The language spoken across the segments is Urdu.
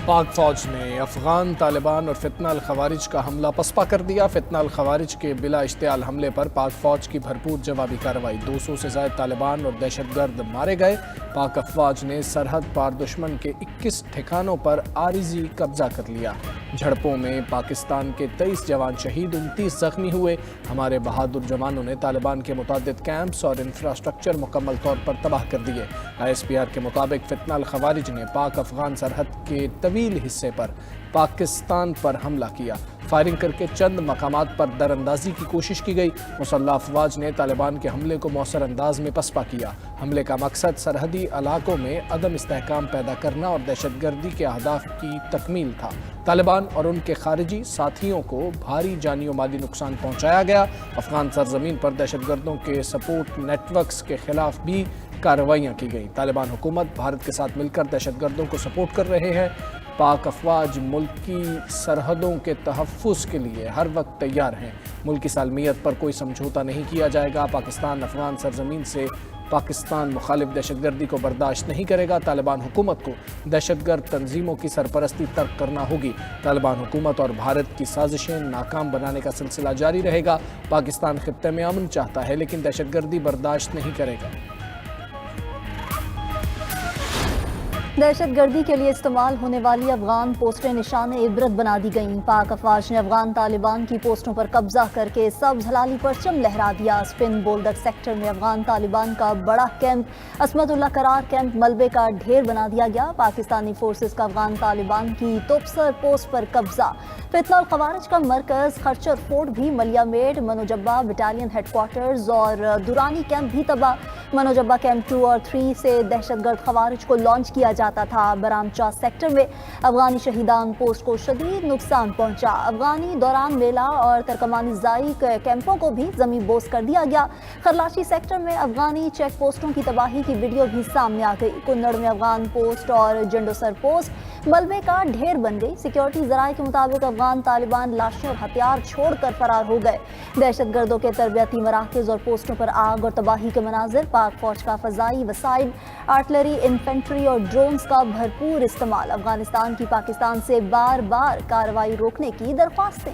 پاک فوج نے افغان طالبان اور فتنہ الخوارج کا حملہ پسپا کر دیا۔ فتنہ الخوارج کے بلا اشتعال حملے پر پاک فوج کی بھرپور جوابی کارروائی، 200 سے زائد طالبان اور دہشت گرد مارے گئے۔ پاک افواج نے سرحد پار دشمن کے 21 ٹھکانوں پر عارضی قبضہ کر لیا۔ جھڑپوں میں پاکستان کے 23 جوان شہید، 29 زخمی ہوئے۔ ہمارے بہادر جوانوں نے طالبان کے متعدد کیمپس اور انفراسٹرکچر مکمل طور پر تباہ کر دیے۔ ISPR کے مطابق فتنہ الخوارج نے پاک افغان سرحد کے طویل حصے پر پاکستان پر حملہ کیا۔ فائرنگ کر کے چند مقامات پر در اندازی کی کوشش کی گئی۔ مسلح افواج نے طالبان کے حملے کو مؤثر انداز میں پسپا کیا۔ حملے کا مقصد سرحدی علاقوں میں عدم استحکام پیدا کرنا اور دہشت گردی کے اہداف کی تکمیل تھا۔ طالبان اور ان کے خارجی ساتھیوں کو بھاری جانی و مالی نقصان پہنچایا گیا۔ افغان سرزمین پر دہشت گردوں کے سپورٹ نیٹ ورکس کے خلاف بھی کارروائیاں کی گئیں۔ طالبان حکومت بھارت کے ساتھ مل کر دہشت گردوں کو سپورٹ کر رہے ہیں۔ پاک افواج ملکی سرحدوں کے تحفظ کے لیے ہر وقت تیار ہیں۔ ملکی سالمیت پر کوئی سمجھوتا نہیں کیا جائے گا۔ پاکستان افغان سرزمین سے پاکستان مخالف دہشت گردی کو برداشت نہیں کرے گا۔ طالبان حکومت کو دہشت گرد تنظیموں کی سرپرستی ترک کرنا ہوگی۔ طالبان حکومت اور بھارت کی سازشیں ناکام بنانے کا سلسلہ جاری رہے گا۔ پاکستان خطے میں امن چاہتا ہے لیکن دہشت گردی برداشت نہیں کرے گا۔ دہشت گردی کے لیے استعمال ہونے والی افغان پوسٹیں نشان عبرت بنا دی گئیں۔ پاک افواج نے افغان طالبان کی پوسٹوں پر قبضہ کر کے سبز ہلالی پرچم لہرا دیا۔ سپن بولدک سیکٹر میں افغان طالبان کا بڑا کیمپ عصمت اللہ قرار کیمپ ملبے کا ڈھیر بنا دیا گیا۔ پاکستانی فورسز کا افغان طالبان کی توپسر پوسٹ پر قبضہ۔ فتنہ الخوارج کا مرکز خرچر فورٹ بھی ملیا میڈ، منوجبہ بٹالین ہیڈ کوارٹرز اور دورانی کیمپ بھی تباہ۔ منوجبہ کیمپ 2 اور 3 سے دہشت گرد خوارج کو لانچ کیا جاتا تھا۔ برامچا سیکٹر میں افغانی شہیدان پوسٹ کو شدید نقصان پہنچا۔ افغانی دوران میلہ اور ترکمانی زائی کے کیمپوں کو بھی زمین بوس کر دیا گیا۔ خرلاشی سیکٹر میں افغانی چیک پوسٹوں کی تباہی کی ویڈیو بھی سامنے آ گئی۔ کنڑ میں افغان پوسٹ اور جنڈوسر پوسٹ ملبے کا ڈھیر بن گئی۔ سیکیورٹی ذرائع کے مطابق افغان طالبان لاشیں اور ہتھیار چھوڑ کر فرار ہو گئے۔ دہشت گردوں کے تربیتی مراکز اور پوسٹوں پر آگ اور تباہی کے مناظر۔ پاک فوج کا فضائی وسائل، آرٹلری، انفینٹری اور ڈرونز کا بھرپور استعمال۔ افغانستان کی پاکستان سے بار بار کارروائی روکنے کی درخواستیں۔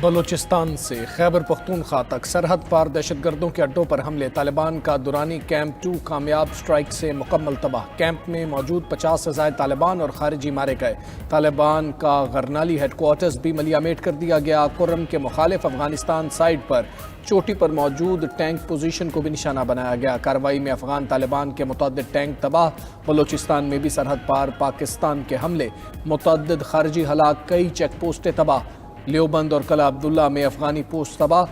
بلوچستان سے خیبر پختونخوا تک سرحد پار دہشت گردوں کے اڈوں پر حملے۔ طالبان کا دورانی کیمپ 2 کامیاب سٹرائک سے مکمل تباہ۔ کیمپ میں موجود 50 سے زائد طالبان اور خارجی مارے گئے۔ طالبان کا غرنالی ہیڈ کوارٹرز بھی ملیا میٹ کر دیا گیا۔ کرم کے مخالف افغانستان سائڈ پر چوٹی پر موجود ٹینک پوزیشن کو بھی نشانہ بنایا گیا۔ کارروائی میں افغان طالبان کے متعدد ٹینک تباہ۔ بلوچستان میں بھی سرحد پار پاکستان کے حملے، متعدد خارجی ہلاک، کئی چیک پوسٹیں تباہ۔ لیوبند اور قلعہ عبداللہ میں افغانی پوسٹ تباہ۔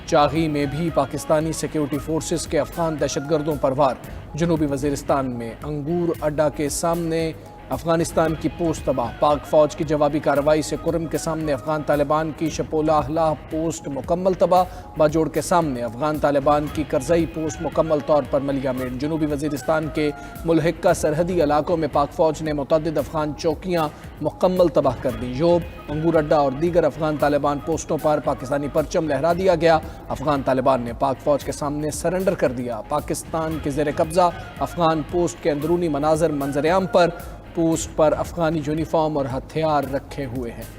چاغی میں بھی پاکستانی سیکیورٹی فورسز کے افغان دہشت گردوں پر وار۔ جنوبی وزیرستان میں انگور اڈا کے سامنے افغانستان کی پوسٹ تباہ۔ پاک فوج کی جوابی کارروائی سے کرم کے سامنے افغان طالبان کی شپولہ احلاہ پوسٹ مکمل تباہ۔ باجوڑ کے سامنے افغان طالبان کی کرزئی پوسٹ مکمل طور پر ملیا میٹ۔ جنوبی وزیرستان کے ملحقہ سرحدی علاقوں میں پاک فوج نے متعدد افغان چوکیاں مکمل تباہ کر دی۔ یوب، انگور اڈا اور دیگر افغان طالبان پوسٹوں پر پاکستانی پرچم لہرا دیا گیا۔ افغان طالبان نے پاک فوج کے سامنے سرنڈر کر دیا۔ پاکستان کے زیر قبضہ افغان پوسٹ کے اندرونی مناظر منظر عام پر۔ پوسٹ پر افغانی یونیفارم اور ہتھیار رکھے ہوئے ہیں۔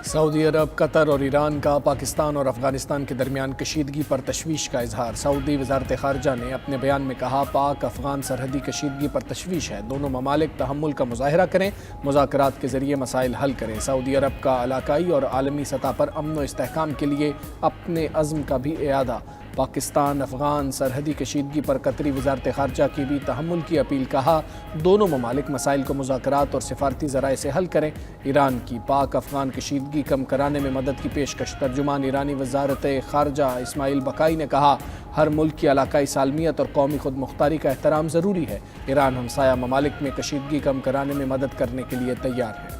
سعودی عرب، قطر اور ایران کا پاکستان اور افغانستان کے درمیان کشیدگی پر تشویش کا اظہار۔ سعودی وزارت خارجہ نے اپنے بیان میں کہا، پاک افغان سرحدی کشیدگی پر تشویش ہے، دونوں ممالک تحمل کا مظاہرہ کریں، مذاکرات کے ذریعے مسائل حل کریں۔ سعودی عرب کا علاقائی اور عالمی سطح پر امن و استحکام کے لیے اپنے عزم کا بھی اعادہ۔ پاکستان افغان سرحدی کشیدگی پر قطری وزارت خارجہ کی بھی تحمل کی اپیل۔ کہا، دونوں ممالک مسائل کو مذاکرات اور سفارتی ذرائع سے حل کریں۔ ایران کی پاک افغان کشیدگی کم کرانے میں مدد کی پیشکش۔ ترجمان ایرانی وزارت خارجہ اسماعیل بقائی نے کہا، ہر ملک کی علاقائی سالمیت اور قومی خود مختاری کا احترام ضروری ہے۔ ایران ہمسایہ ممالک میں کشیدگی کم کرانے میں مدد کرنے کے لیے تیار ہے۔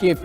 KP